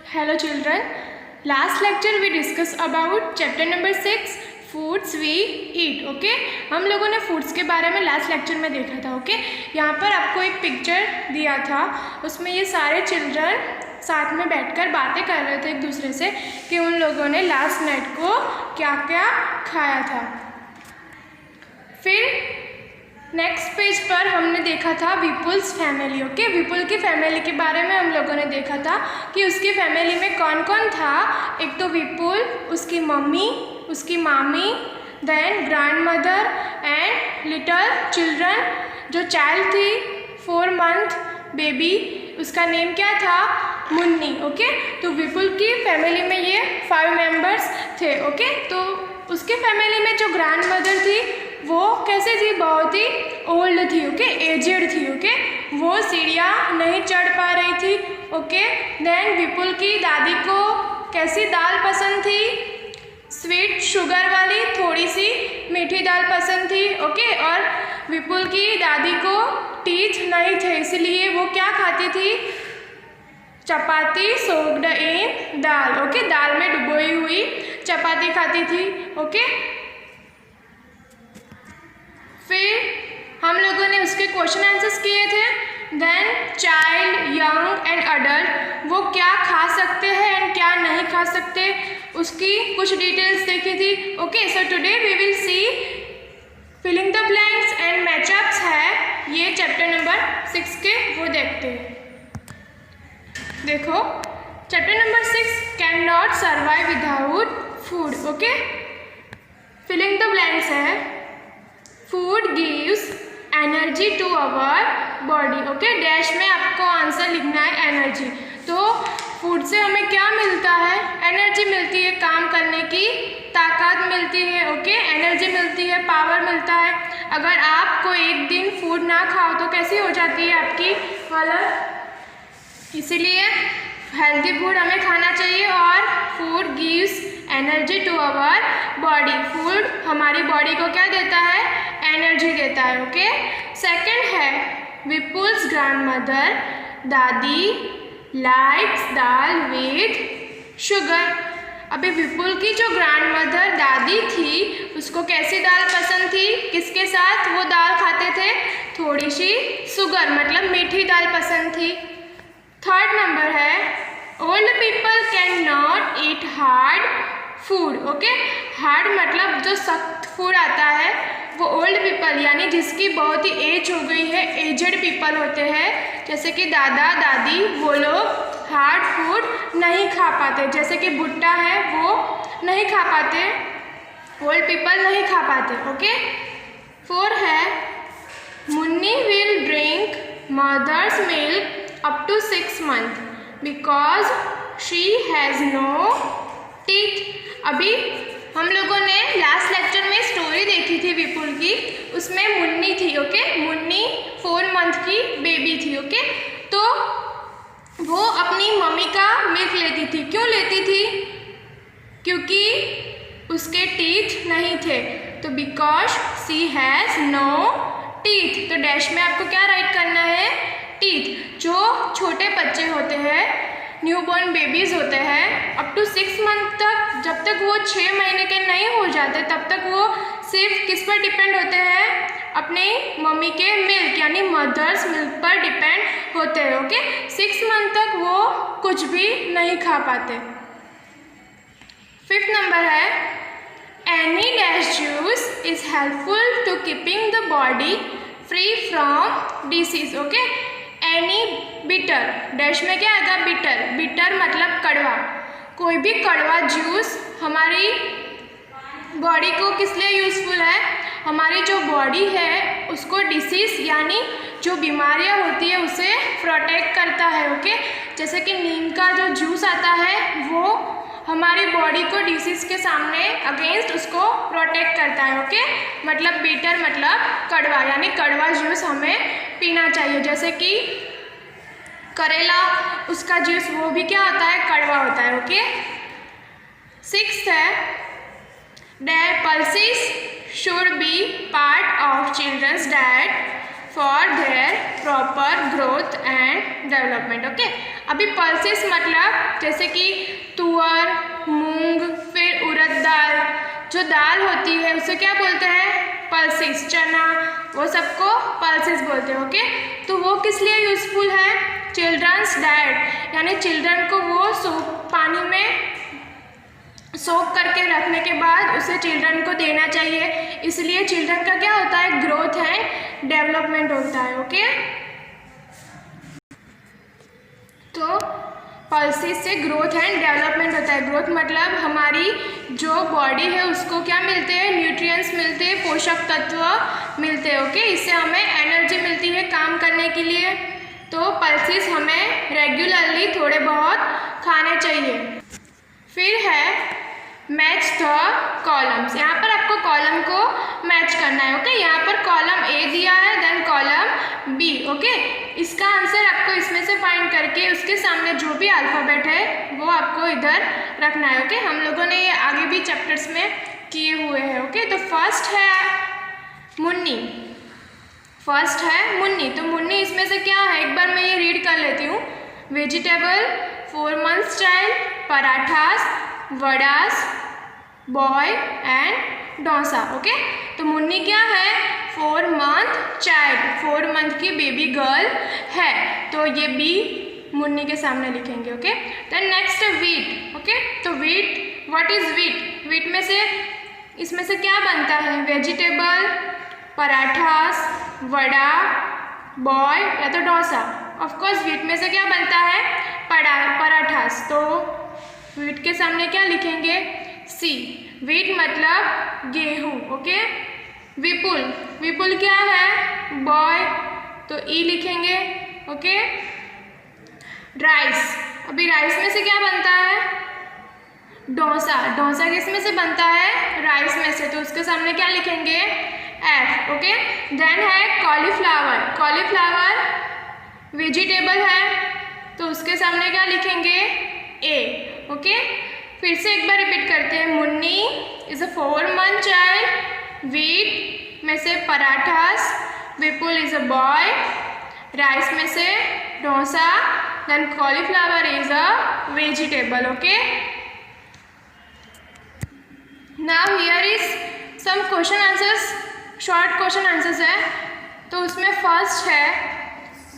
Hello children, last lecture we discussed about chapter number 6 foods we eat. Okay हम लोगों ने foods के बारे में लास्ट लेक्चर में देखा था. ओके यहाँ पर आपको एक पिक्चर दिया था, उसमें ये सारे चिल्ड्रन साथ में बैठकर बातें कर रहे थे एक दूसरे से कि उन लोगों ने लास्ट नाइट को क्या क्या खाया था. फिर नेक्स्ट पेज पर हमने देखा था विपुल्स फैमिली. ओके विपुल की फैमिली के बारे में हम लोगों ने देखा था कि उसकी फैमिली में कौन कौन था. एक तो विपुल, उसकी मम्मी, उसकी मामी, then grandmother and little children. जो चाइल्ड थी 4 मंथ बेबी, उसका नेम क्या था? मुन्नी. ओके तो विपुल की फैमिली में ये 5 मेंबर्स थे. ओके तो उसके फैमिली में जो ग्रैंड मदर थी वो कैसे थी? बहुत ही ओल्ड थी. ओके एजेड थी. ओके वो सीढ़ियाँ नहीं चढ़ पा रही थी. ओके देन विपुल की दादी को कैसी दाल पसंद थी? स्वीट शुगर वाली, थोड़ी सी मीठी दाल पसंद थी. ओके और विपुल की दादी को टीथ नहीं थे, इसलिए वो क्या खाती थी? चपाती सोक्ड इन दाल. ओके दाल में डुबोई हुई चपाती खाती थी. ओके फिर हम लोगों ने उसके क्वेश्चन आंसर्स किए थे. Then child, young and adult वो क्या खा सकते हैं एंड क्या नहीं खा सकते, उसकी कुछ डिटेल्स देखी थी. Okay so today we will see filling the blanks and matchups है ये चैप्टर नंबर 6 के, वो देखते हैं. देखो chapter number 6 can not survive without food. Okay filling the blanks है food gives energy to our body. Okay dash में आपको आंसर लिखना है एनर्जी. तो फूड से हमें क्या मिलता है? एनर्जी मिलती है, काम करने की ताकत मिलती है. ओके एनर्जी मिलती है, पावर मिलता है. अगर आपको एक दिन फूड ना खाओ तो कैसी हो जाती है आपकी हालत? इसीलिए हेल्दी फूड हमें खाना चाहिए और food gives energy to our body. Food हमारी बॉडी को क्या देता है? एनर्जी देता है. ओके सेकंड है विपुल्स ग्रैंड मदर दादी लाइक्स दाल विथ शुगर. अभी विपुल की जो ग्रैंड मदर दादी थी उसको कैसी दाल पसंद थी? किसके साथ वो दाल खाते थे? थोड़ी सी शुगर मतलब मीठी दाल पसंद थी. थर्ड नंबर है old people can not eat hard food. Okay hard मतलब जो सख्त फूड आता है वो ओल्ड पीपल यानी जिसकी बहुत ही एज हो गई है, एजेड पीपल होते हैं जैसे कि दादा दादी, वो लोग हार्ड फूड नहीं खा पाते. जैसे कि भुट्टा है वो नहीं खा पाते, ओल्ड पीपल नहीं खा पाते. ओके 4 है Munni will drink mother's milk up to 6 months because she has no teeth. अभी हम लोगों ने लास्ट लेक्चर में स्टोरी देखी थी विपुल की, उसमें मुन्नी थी. ओके मुन्नी 4 मंथ की बेबी थी. ओके तो वो अपनी मम्मी का मिल्क लेती थी. क्यों लेती थी? क्योंकि उसके टीथ नहीं थे. तो because she has no teeth. तो डैश में आपको क्या राइट करना है? टीथ. जो छोटे बच्चे होते हैं, न्यूबॉर्न बेबीज़ होते हैं, अप टू 6 मंथ तक, जब तक वो 6 महीने के नहीं हो जाते तब तक वो सिर्फ किस पर डिपेंड होते हैं? अपने मम्मी के मिल्क यानी मदर्स मिल्क पर डिपेंड होते हैं. ओके 6 मंथ तक वो कुछ भी नहीं खा पाते. 5th नंबर है any dash juice is helpful to keeping the body free from disease. Okay any bitter dash में क्या आएगा? बिटर. बिटर मतलब कड़वा. कोई भी कड़वा जूस हमारी बॉडी को किस लिए यूज़फुल है? हमारी जो बॉडी है उसको डिसीज़ यानी जो बीमारियां होती है उसे प्रोटेक्ट करता है. ओके जैसे कि नीम का जो जूस आता है वो हमारी बॉडी को डिसीज़ के सामने अगेंस्ट उसको प्रोटेक्ट करता है. ओके मतलब बिटर मतलब कड़वा यानी कड़वा जूस हमें पीना चाहिए. जैसे कि करेला उसका जूस वो भी क्या होता है? कड़वा होता है. ओके 6th है pulses should be part of children's diet for their proper growth and development. Okay, अभी पल्सेस मतलब जैसे कि तुअर, मूंग, फिर उड़द दाल, जो दाल होती है उसे क्या बोलते हैं? पल्सेस। चना, वो सबको पल्सेस बोलते हैं। ओके, तो वो किस लिए यूज़फुल है? चिल्ड्रंस डाइट, यानी चिल्ड्रन को वो पानी में सोक करके रखने के बाद उसे चिल्ड्रन को देना चाहिए, इसलिए चिल्ड्रन का क्या होता है? ग्रोथ एंड डेवलपमेंट होता है। ओके, तो पल्सेस से ग्रोथ एंड डेवलपमेंट होता है। ग्रोथ मतलब हमारी जो बॉडी है उसको क्या मिलते हैं? न्यूट्रिएंट्स मिलते हैं, पोषक तत्व मिलते हैं। ओके, इससे हमें एनर्जी मिलती है काम करने के लिए। तो पल्सेस हमें रेगुलरली थोड़े बहुत खाने चाहिए। फिर है मैच द कॉलम्स। यहाँ पर आपको कॉलम को मैच करना है। ओके, यहाँ पर कॉलम ए दिया है, देन कॉलम बी। ओके, इसका आंसर आपको इसमें से फाइंड करके उसके सामने जो भी अल्फ़ाबेट है वो आपको इधर रखना है। ओके, हम लोगों ने ये आगे भी चैप्टर्स में किए हुए हैं। ओके, तो फर्स्ट है मुन्नी। फर्स्ट है मुन्नी। तो मुन्नी इसमें से क्या है? एक बार मैं ये रीड कर लेती हूँ। Vegetable, 4 months child, parathas, vadas, boy and dosa. Okay, तो मुन्नी क्या है? 4 month चाइल्ड, 4 month की बेबी गर्ल है, तो ये बी मुन्नी के सामने लिखेंगे। ओके, देन नेक्स्ट है वीट। ओके, तो wheat, what is wheat? Wheat में से इसमें से क्या बनता है? वेजिटेबल, पराठास, वड़ा, बॉय या तो डोसा। ऑफकोर्स वीट में से क्या बनता है? पराठास, तो वीट के सामने क्या लिखेंगे? सी। वीट मतलब गेहूँ। ओके, विपुल, विपुल क्या है? बॉय, तो ई लिखेंगे। ओके, राइस, अभी राइस में से क्या बनता है? डोसा। डोसा किस में से बनता है? राइस में से, तो उसके सामने क्या लिखेंगे? एफ। ओके, देन है कॉलीफ्लावर। कॉलीफ्लावर वेजिटेबल है, तो उसके सामने क्या लिखेंगे? ए। ओके, फिर से एक बार रिपीट करते हैं। Munni is a 4 month child, wheat में से parathas, Vipul is a boy, rice में से dosa, then cauliflower is a vegetable. Okay, now here is some question answers, short question answers है। तो उसमें फर्स्ट है,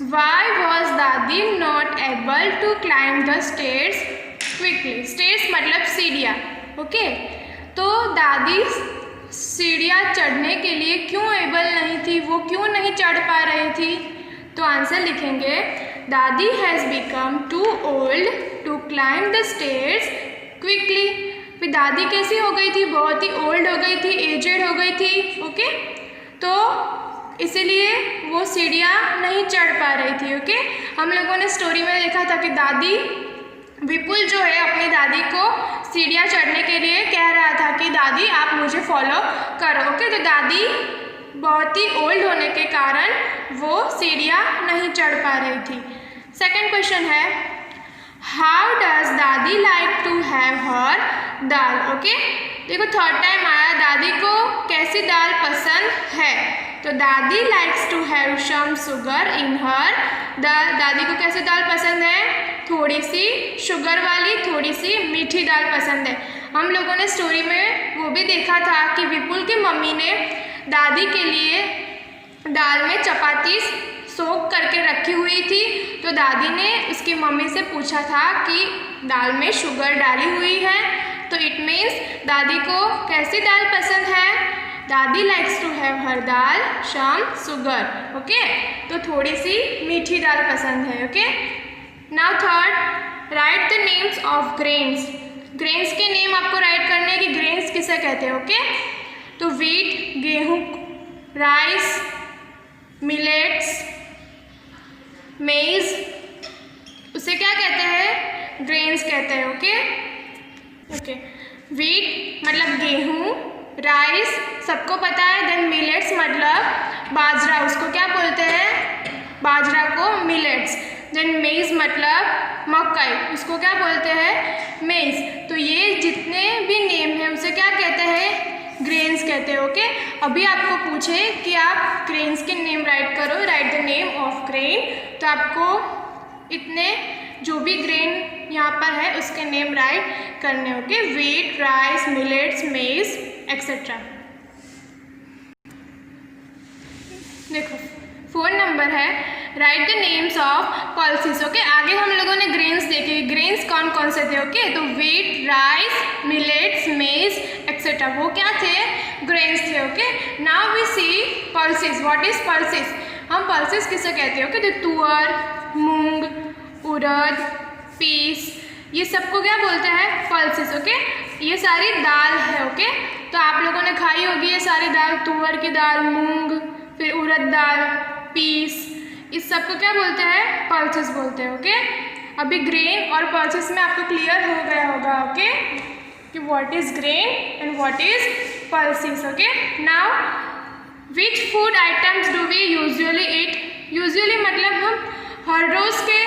why was Dadi not able to climb the stairs quickly? Stairs मतलब सीढ़ियाँ। ओके, तो दादी सीढ़ियाँ चढ़ने के लिए क्यों एबल नहीं थी? वो क्यों नहीं चढ़ पा रही थी? तो आंसर लिखेंगे, Dadi has become too old to climb the stairs quickly. फिर दादी कैसी हो गई थी? बहुत ही ओल्ड हो गई थी, एजेड हो गई थी। ओके, तो इसीलिए वो सीढ़ियाँ नहीं चढ़ पा रही थी। ओके, हम लोगों ने स्टोरी में देखा था कि दादी, विपुल जो है अपनी दादी को सीढ़ियाँ चढ़ने के लिए कह रहा था कि दादी आप मुझे फॉलो करो। ओके, तो दादी बहुत ही ओल्ड होने के कारण वो सीढ़ियाँ नहीं चढ़ पा रही थी। सेकंड क्वेश्चन है, हाउ डज दादी like to have her dal? Okay, देखो थर्ड टाइम आया, दादी को कैसी दाल पसंद है? तो दादी likes to have some sugar in her dal. दादी को कैसी दाल पसंद है? थोड़ी सी शुगर वाली, थोड़ी सी मीठी दाल पसंद है। हम लोगों ने स्टोरी में वो भी देखा था कि विपुल की मम्मी ने दादी के लिए दाल में चपाती सोक करके रखी हुई थी, तो दादी ने उसकी मम्मी से पूछा था कि दाल में शुगर डाली हुई है, तो इट मीन्स दादी को कैसी दाल पसंद है? Dadi likes to have her dal some sugar. Okay, तो थोड़ी सी मीठी दाल पसंद है। Okay, now third, write the names of grains. Grains के नेम आपको राइट करने हैं कि ग्रेन्स किसे कहते हैं। ओके, तो वीट गेहूँ, राइस मिलेट्स, मेज, उसे क्या कहते हैं? ग्रेन्स कहते हैं। ओके, ओके, वीट मतलब गेहूँ, राइस सबको पता है, देन मिलेट्स मतलब बाजरा, उसको क्या बोलते हैं? बाजरा को मिलेट्स। देन मेज मतलब मकई, उसको क्या बोलते हैं? मेज। तो ये जितने भी नेम हैं उसे क्या कहते हैं? ग्रेन्स कहते हैं। ओके, अभी आपको पूछे कि आप ग्रेन्स के नेम राइट करो, right the name of grain, तो आपको इतने जो भी ग्रेन यहाँ पर है उसके नेम राइट करने। Okay, wheat, rice, millets, maize etcetera. देखो 4 नंबर है, right the names of pulses. Okay, आगे हम लोगों ने ग्रेन्स देखे, ग्रेन्स कौन कौन से थे। ओके, तो wheat, rice, millets, maize etcetera, वो क्या थे, ग्रेन्स थे। Okay, now we see pulses. What is pulses? हम पल्सेस किसे कहते हैं? ओके, तो तुअर, मूंग, उड़द, पीस, ये सबको क्या बोलते हैं, पल्सेस। ओके, ये सारी दाल है। ओके, तो आप लोगों ने खाई होगी ये सारी दाल, तुअर की दाल, मूंग, फिर उड़द दाल, पीस, इस सबको क्या बोलते हैं, पल्सेस बोलते हैं। ओके, अभी ग्रेन और पल्सेस में आपको क्लियर हो गया होगा। ओके, कि what is grain and what is pulses. Okay, now which food items do we usually eat? Usually मतलब हम हर रोज़ के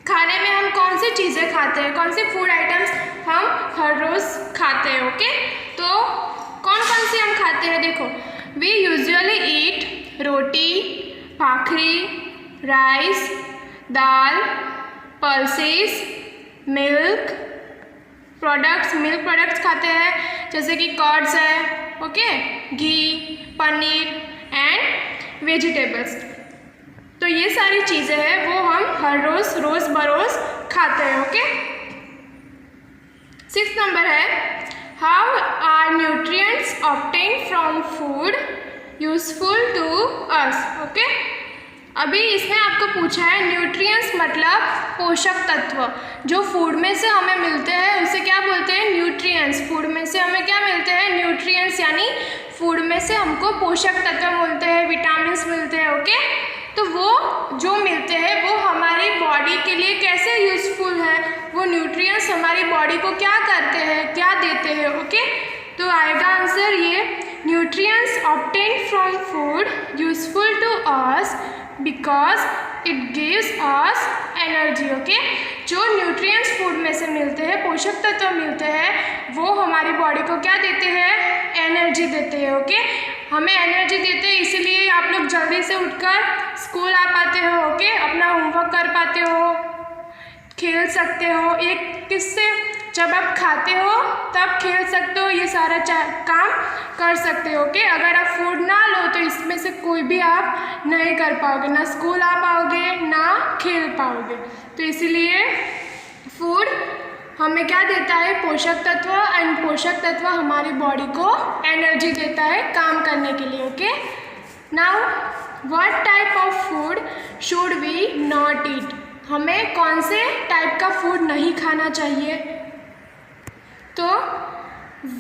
खाने में हम कौन सी चीज़ें खाते हैं, कौन सी फूड आइटम्स हम हर रोज़ खाते हैं। ओके, तो कौन कौन सी हम खाते हैं? देखो, we usually eat roti, bhakri, rice, dal, pulses, milk products खाते हैं, जैसे कि कर्ड्स है, okay, ghee, paneer and vegetables. तो ये सारी चीज़ें हैं वो हम हर रोज़ बरोज़ खाते हैं। ओके, 6 नंबर है, how are nutrients obtained from food useful to us? Okay, अभी इसमें आपको पूछा है न्यूट्रिएंट्स मतलब पोषक तत्व, जो फूड में से हमें मिलते हैं उसे क्या बोलते हैं, न्यूट्रिएंट्स। फूड में से हमें क्या मिलते हैं, न्यूट्रिएंट्स, यानी फूड में से हमको पोषक तत्व मिलते हैं, विटामिन्स मिलते हैं। ओके, तो वो जो मिलते हैं वो हमारी बॉडी के लिए कैसे यूज़फुल है, वो न्यूट्रिएंट्स हमारी बॉडी को क्या करते हैं, क्या देते हैं। ओके, तो आएगा आंसर ये, nutrients obtained from food useful to us because it gives us energy. Okay, जो न्यूट्रिएंट्स फूड में से मिलते हैं, पोषक तत्व मिलते हैं, वो हमारी बॉडी को क्या देते हैं, एनर्जी देते हैं। ओके, हमें एनर्जी देते हैं, इसीलिए आप लोग जल्दी से उठकर स्कूल आ पाते हो। ओके, अपना होमवर्क कर पाते हो, खेल सकते हो। एक किससे, जब आप खाते हो तब खेल सकते हो, ये सारा काम कर सकते हो। ओके, अगर आप फूड ना लो तो इसमें से कोई भी आप नहीं कर पाओगे, ना स्कूल आ पाओगे ना खेल पाओगे। तो इसीलिए फूड हमें क्या देता है, पोषक तत्व, एंड पोषक तत्व हमारी बॉडी को एनर्जी देता है काम करने के लिए। Okay, now what type of food should we not eat? हमें कौन से टाइप का फूड नहीं खाना चाहिए? तो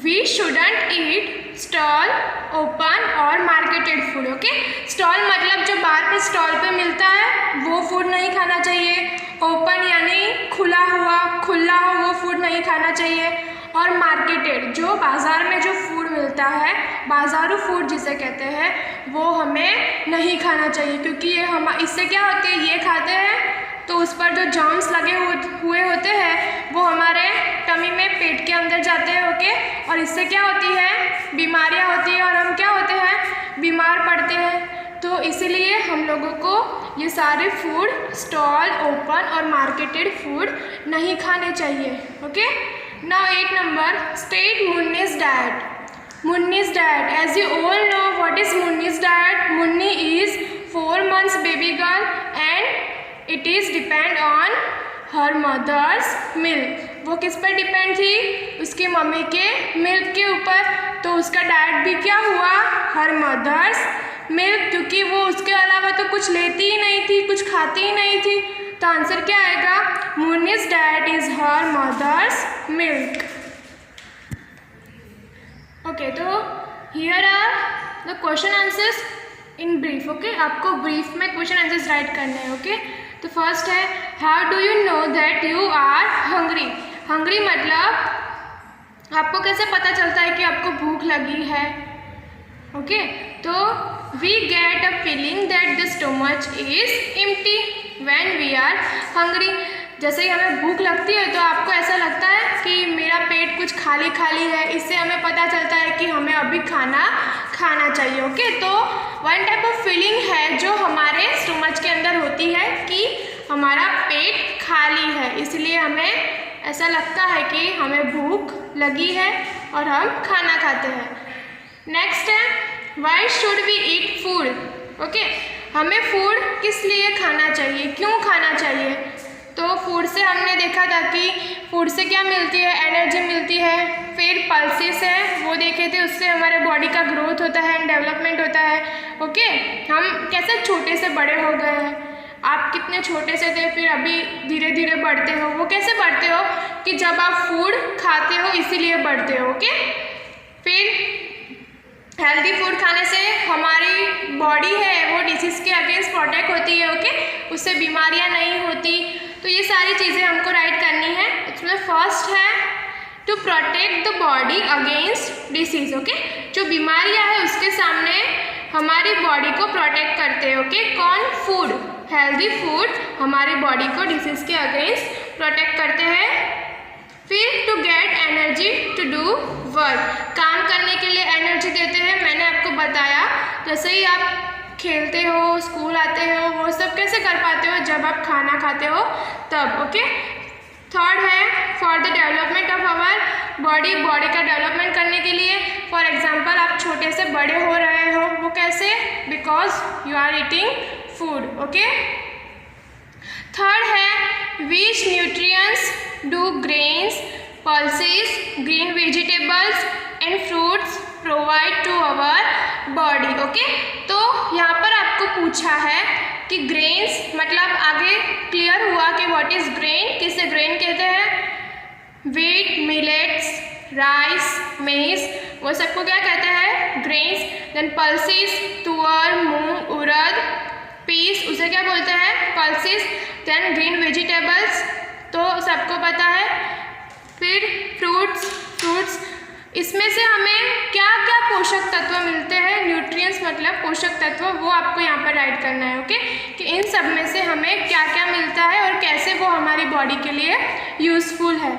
we shouldn't eat stall, open और मार्केटेड फूड। ओके, स्टॉल मतलब जो बाहर पे स्टॉल पे मिलता है वो फूड नहीं खाना चाहिए, ओपन यानी खुला हो वो फूड नहीं खाना चाहिए, और मार्केटेड जो बाज़ार में जो फूड मिलता है, बाज़ारू फूड जिसे कहते हैं, वो हमें नहीं खाना चाहिए, क्योंकि ये हम इससे क्या होते हैं, ये खाते हैं तो उस पर जो जर्म्स लगे हुए होते हैं वो हमारे टमी में, पेट के अंदर जाते हैं। ओके, और इससे क्या होती है, बीमारियां होती है और हम क्या होते हैं, बीमार पड़ते हैं। तो इसीलिए हम लोगों को ये सारे फूड, स्टॉल, ओपन और मार्केटेड फूड नहीं खाने चाहिए। Okay, now 8 number, state Munni's diet. Munni's diet, as you all know what is Munni's diet? Munni is 4 months baby girl and it is depend on her mother's milk. वो किस पर डिपेंड थी, उसकी mummy के मिल्क के ऊपर। तो उसका डाइट भी क्या हुआ, हर मदर्स मिल्क, क्योंकि वो उसके अलावा तो कुछ लेती ही नहीं थी, कुछ खाती ही नहीं थी। तो आंसर क्या आएगा, Munni's diet is her mother's milk. Okay, तो here are the question answers in brief. Okay, आपको ब्रीफ में क्वेश्चन आंसर्स राइट करने हैं। ओके, तो फर्स्ट है, how do you know that you are hungry? Hungry मतलब आपको कैसे पता चलता है कि आपको भूख लगी है? ओके, तो we get a feeling that the stomach is empty when we are hungry. जैसे ही हमें भूख लगती है तो आपको ऐसा लगता है कि मेरा पेट कुछ खाली खाली है, इससे हमें पता चलता है कि हमें अभी खाना खाना चाहिए। ओके, तो वन टाइप ऑफ फीलिंग है जो हमारे स्टमच के अंदर होती है कि हमारा पेट खाली है, इसलिए हमें ऐसा लगता है कि हमें भूख लगी है और हम खाना खाते हैं। नेक्स्ट है why should we eat food. Okay, हमें फूड किस लिए खाना चाहिए, क्यों खाना चाहिए? तो फूड से हमने देखा था कि फूड से क्या मिलती है, एनर्जी मिलती है। फिर पल्सेस है वो देखे थे, उससे हमारे बॉडी का ग्रोथ होता है एंड डेवलपमेंट होता है। ओके, हम कैसे छोटे से बड़े हो गए हैं, आप कितने छोटे से थे फिर अभी धीरे धीरे बढ़ते हो, वो कैसे बढ़ते हो कि जब आप फूड खाते हो इसीलिए बढ़ते हो। ओके, फिर हेल्दी फूड खाने से हमारी बॉडी है वो डिसीज़ के अगेंस्ट प्रोटेक्ट होती है। ओके, उससे बीमारियां नहीं होती। तो ये सारी चीज़ें हमको राइट करनी है। इसमें फर्स्ट है to protect the body against disease. Okay, जो बीमारियां है उसके सामने हमारी बॉडी को प्रोटेक्ट करते हैं। ओके, कौन? फूड, हेल्दी फूड हमारी बॉडी को डिसीज़ के अगेंस्ट प्रोटेक्ट करते हैं। फिर to get energy to do work, काम करने के लिए एनर्जी देते हैं। मैंने आपको बताया जैसे ही आप खेलते हो, स्कूल आते हो, वो सब कैसे कर पाते हो? जब आप खाना खाते हो तब। ओके, थर्ड है for the development of our body, body का डेवलपमेंट करने के लिए। फॉर एग्जाम्पल आप छोटे से बड़े हो रहे हो, वो कैसे? Because you are eating food. Okay, third है which nutrients do grains, pulses, green vegetables and fruits provide to our body. Okay, तो यहाँ पर आपको पूछा है कि ग्रेन्स मतलब आगे क्लियर हुआ कि व्हाट इज ग्रेन, किसे ग्रेन कहते हैं? व्हीट, मिलेट्स, राइस, मेज, वो सबको क्या कहते हैं? ग्रेन्स। देन पल्सेस, तुअर, मूंग, उड़द, पीस, उसे क्या बोलते हैं? पल्सेस। देन ग्रीन वेजिटेबल्स तो सबको पता है। फिर फ्रूट्स, इसमें से हमें क्या क्या पोषक तत्व मिलते हैं? न्यूट्रिएंट्स मतलब पोषक तत्व, वो आपको यहाँ पर राइट करना है। ओके, कि इन सब में से हमें क्या क्या मिलता है और कैसे वो हमारी बॉडी के लिए यूजफुल है।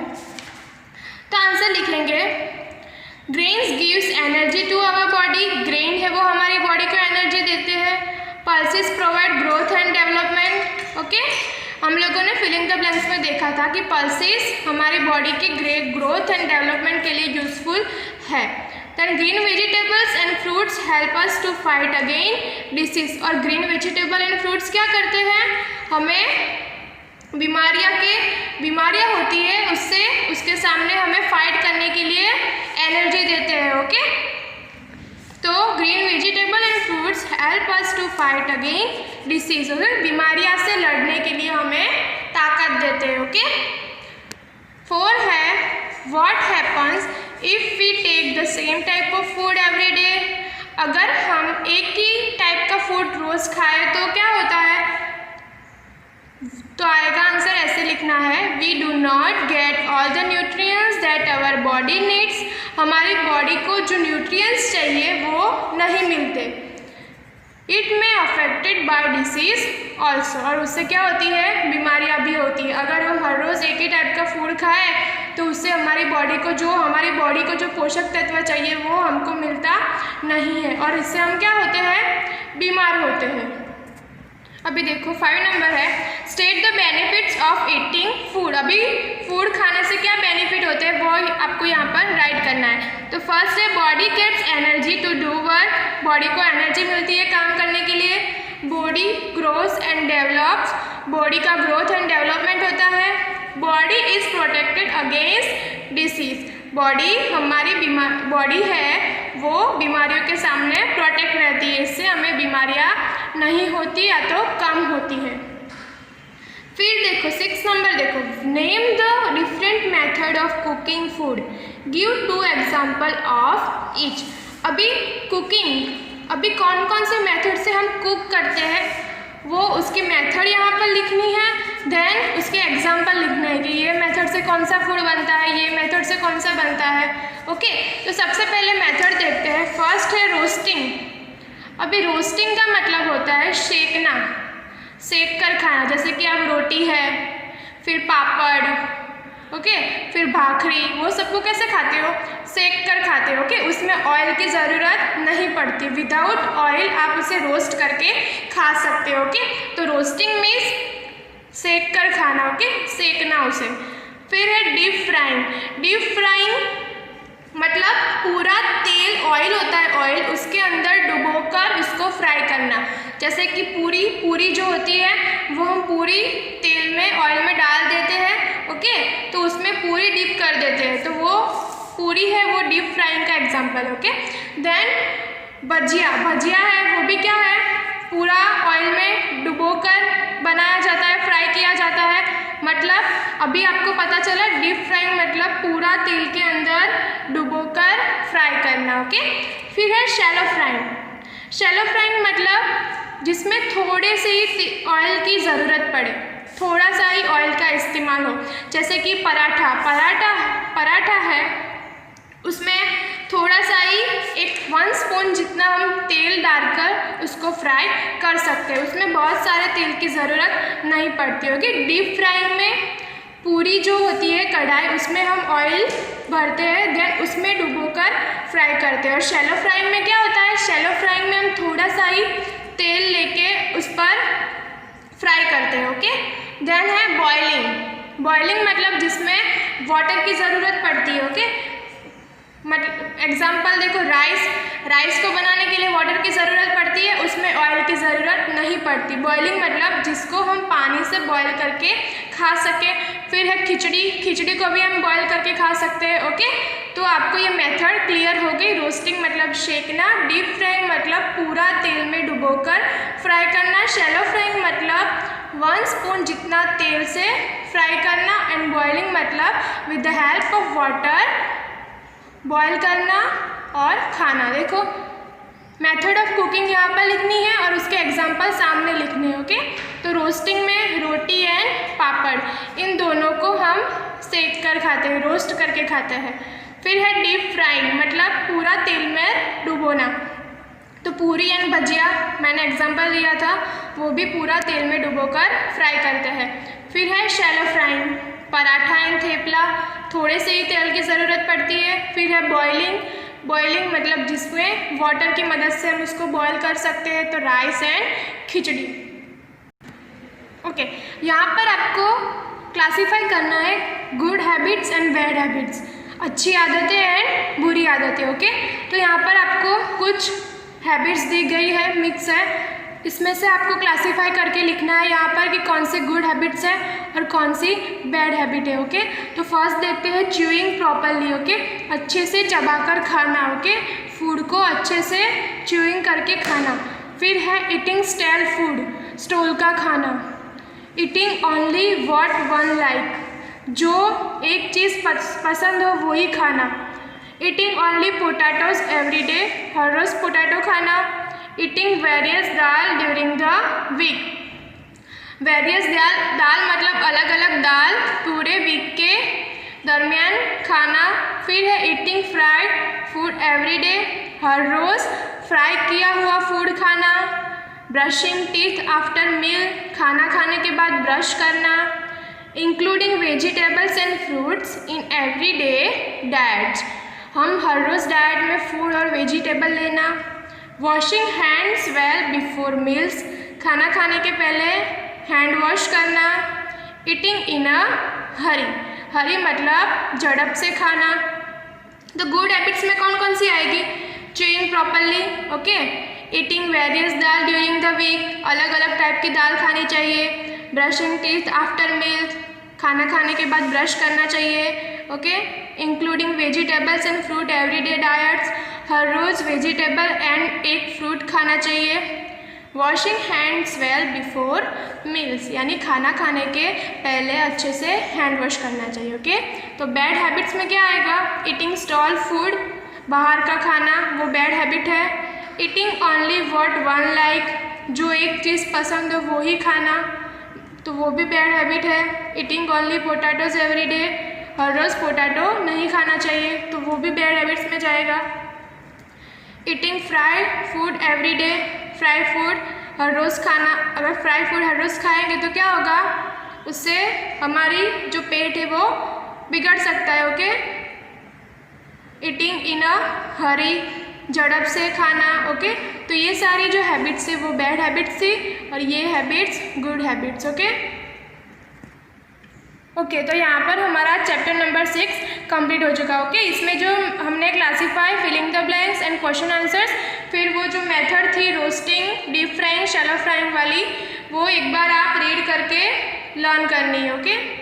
तो आंसर लिख लेंगे, grains gives energy to our body, grain है वो हमारी बॉडी को एनर्जी देते हैं। Pulses provide growth and development. Okay, हम लोगों ने फिलिंग द ब्लैंक्स में देखा था कि पल्सेस हमारी बॉडी के ग्रोथ एंड डेवलपमेंट के लिए यूजफुल है। Then green vegetables and fruits help us to fight again disease, और ग्रीन वेजिटेबल एंड फ्रूट्स क्या करते हैं? हमें बीमारियां होती है उसके सामने हमें फाइट करने के लिए एनर्जी देते हैं। ओके, तो green vegetable and fruits help us to fight again disease, बीमारियां से लड़ने के लिए हमें ताकत देते हैं। ओके, 4 है what happens if we take the same type of food every day. अगर हम एक ही टाइप का फूड रोज खाए तो क्या होता है? तो आएगा आंसर ऐसे लिखना है, we do not get all the nutrients that our body needs, हमारी बॉडी को जो न्यूट्रिएंट्स चाहिए वो नहीं मिलते। इट में अफेक्टेड बाय डिसीज ऑल्सो, और उससे क्या होती है? बीमारियां भी होती है। अगर हम हर रोज़ एक ही टाइप का फूड खाएं तो उससे हमारी बॉडी को जो पोषक तत्व चाहिए वो हमको मिलता नहीं है, और इससे हम क्या होते हैं? बीमार होते हैं। अभी देखो 5 नंबर है, state the benefits of eating food. अभी फूड खाने से क्या बेनिफिट होते हैं वो आपको यहाँ पर राइट करना है। तो फर्स्ट है body gets energy to do work, body को एनर्जी मिलती है काम करने के लिए। Body grows and develops, body का ग्रोथ एंड डेवलपमेंट होता है। Body is protected against disease, हमारी बॉडी है वो बीमारियों के सामने प्रोटेक्ट रहती है, इससे हमें बीमारियां नहीं होती या तो कम होती है। फिर देखो 6 नंबर देखो, name the different method of cooking food, give 2 example of each. अभी कुकिंग, अभी कौन कौन से मेथड से हम कुक करते हैं वो उसकी मेथड यहाँ पर लिखनी है। देन उसके एग्जाम्पल लिखना है कि ये मेथड से कौन सा फूड बनता है, ये मेथड से कौन सा बनता है। ओके, तो सबसे पहले मेथड देखते हैं। फर्स्ट है रोस्टिंग। अभी रोस्टिंग का मतलब होता है सेकना, सेक कर खाना, जैसे कि आप रोटी है, फिर पापड़, ओके। फिर भाखरी, वो सबको कैसे खाते हो, सेक कर खाते हो, ओके। उसमें ऑयल की ज़रूरत नहीं पड़ती, विदाउट ऑयल आप उसे रोस्ट करके खा सकते हो, ओके। तो रोस्टिंग मीन्स सेक कर खाना, ओके, सेकना उसे। फिर है डीप फ्राइंग। डीप फ्राइंग मतलब पूरा तेल, ऑयल होता है ऑयल, उसके अंदर डुबोकर उसको फ्राई करना। जैसे कि पूरी जो होती है वो हम पूरी तेल में ऑयल में डाल देते हैं, ओके, तो उसमें पूरी डीप कर देते हैं, तो वो पूरी है, वो डीप फ्राइंग का एग्जांपल, ओके। देन भजिया है, वो भी क्या है, पूरा ऑयल में डुबोकर बनाया जाता है, फ्राई किया जाता है। मतलब अभी आपको पता चला डीप फ्राइंग मतलब पूरा तेल के अंदर डुबोकर फ्राई करना, ओके। फिर है शैलो फ्राइंग। शैलो फ्राइंग मतलब जिसमें थोड़े से ही ऑयल की ज़रूरत पड़े, थोड़ा सा ही ऑयल का इस्तेमाल हो। जैसे कि पराठा है, उसमें थोड़ा सा ही 1 स्पून जितना हम तेल डालकर उसको फ्राई कर सकते हैं, उसमें बहुत सारे तेल की ज़रूरत नहीं पड़ती होगी। डीप फ्राइंग में पूरी जो होती है कढ़ाई, उसमें हम ऑयल भरते हैं, देन उसमें डुबोकर फ्राई करते हैं। और शैलो फ्राइंग में क्या होता है, शैलो फ्राइंग में हम थोड़ा सा ही तेल लेके उस पर फ्राई करते हैं, ओके। देन है बॉइलिंग मतलब जिसमें वाटर की ज़रूरत पड़ती है, ओके। मतलब एग्जाम्पल देखो, राइस को बनाने के लिए वाटर की ज़रूरत पड़ती है, उसमें ऑयल की ज़रूरत नहीं पड़ती। बॉइलिंग मतलब जिसको हम पानी से बॉईल करके खा सकें। फिर है खिचड़ी को भी हम बॉईल करके खा सकते हैं, ओके। तो आपको ये मेथड क्लियर हो गई। रोस्टिंग मतलब सेकना, डीप फ्राइंग मतलब पूरा तेल में डुबोकर फ्राई करना, शैलो फ्राइंग मतलब 1 स्पून जितना तेल से फ्राई करना, एंड बॉइलिंग मतलब with the help of water boil करना और खाना। देखो मेथड ऑफ कुकिंग यहाँ पर लिखनी है और उसके एग्जाम्पल सामने लिखने हैं, ओके। तो रोस्टिंग में रोटी एंड पापड़, इन दोनों को हम सेक कर खाते हैं, रोस्ट करके खाते हैं। फिर है डीप फ्राइंग मतलब पूरा तेल में डुबोना, तो पूरी एंड भजिया मैंने एग्जाम्पल दिया था, वो भी पूरा तेल में डुबोकर फ्राई करते हैं। फिर है shallow frying, paratha and thepla, थोड़े से ही तेल की ज़रूरत पड़ती है। फिर है बॉइलिंग मतलब जिसमें वाटर की मदद से हम उसको बॉईल कर सकते हैं, तो राइस एंड खिचड़ी, ओके। यहाँ पर आपको क्लासीफाई करना है good habits and bad habits, अच्छी आदतें एंड बुरी आदतें, ओके। तो यहाँ पर आपको कुछ हैबिट्स दी गई है, मिक्स है, इसमें से आपको क्लासीफाई करके लिखना है यहाँ पर कि कौन से गुड हैबिट्स हैं और कौन सी बैड हैबिट है, ओके। तो फर्स्ट देखते हैं च्यूइंग प्रॉपरली, ओके, अच्छे से चबाकर खाना, ओके, फूड को अच्छे से च्यूइंग करके खाना। फिर है ईटिंग स्टाइल फूड, स्टॉल का खाना। Eating only what one like, जो एक चीज़ पसंद हो वही खाना। Eating only potatoes every day, हर रोज़ पोटैटो खाना। Eating various dal during the week, various dal मतलब अलग अलग दाल पूरे वीक के दरमियान खाना। फिर है eating fried food every day, हर रोज़ फ्राई किया हुआ फूड खाना। ब्रशिंग टीथ आफ्टर मील, खाना खाने के बाद ब्रश करना। Including vegetables and fruits in every day diet, हम हर रोज़ डाइट में फूड और वेजिटेबल लेना। Washing hands well before meals, खाना खाने के पहले हैंड वॉश करना। ईटिंग इन अ हरी मतलब झड़प से खाना। तो गुड हैबिट्स में कौन कौन सी आएगी, chewing properly, okay, eating various dal during the week, अलग अलग टाइप की दाल खानी चाहिए। ब्रशिंग टीथ आफ्टर मील्स, खाना खाने के बाद ब्रश करना चाहिए, okay. Including vegetables and fruit every day diets, हर रोज़ वेजिटेबल एंड एक फ्रूट खाना चाहिए। Washing hands well before meals, यानी खाना खाने के पहले अच्छे से हैंड वॉश करना चाहिए, ओके। तो बैड हैबिट्स में क्या आएगा, ईटिंग स्टॉल फूड, बाहर का खाना, वो बैड हैबिट है। Eating only what one like, जो एक चीज़ पसंद हो वो ही खाना, तो वो भी बैड हैबिट है। Eating only potatoes every day, हर रोज़ पोटैटो नहीं खाना चाहिए, तो वो भी बैड हैबिट्स में जाएगा। Eating fried food every day, fry food हर रोज़ खाना, अगर फ्राई फूड हर रोज़ खाएंगे तो क्या होगा, उससे हमारी जो पेट है वो बिगड़ सकता है। ओके, ईटिंग इन अ हरी, झड़प से खाना। ओके, तो ये सारी जो हैबिट्स है वो बैड हैबिट्स थी और ये हैबिट्स गुड हैबिट्स। ओके, तो यहाँ पर हमारा चैप्टर नंबर 6 कंप्लीट हो चुका। ओके, इसमें जो हमने classify, filling the blanks and question answers, फिर वो जो मेथड थी roasting, deep frying, shallow frying वाली, वो एक बार आप रीड करके लर्न करनी है। ओके।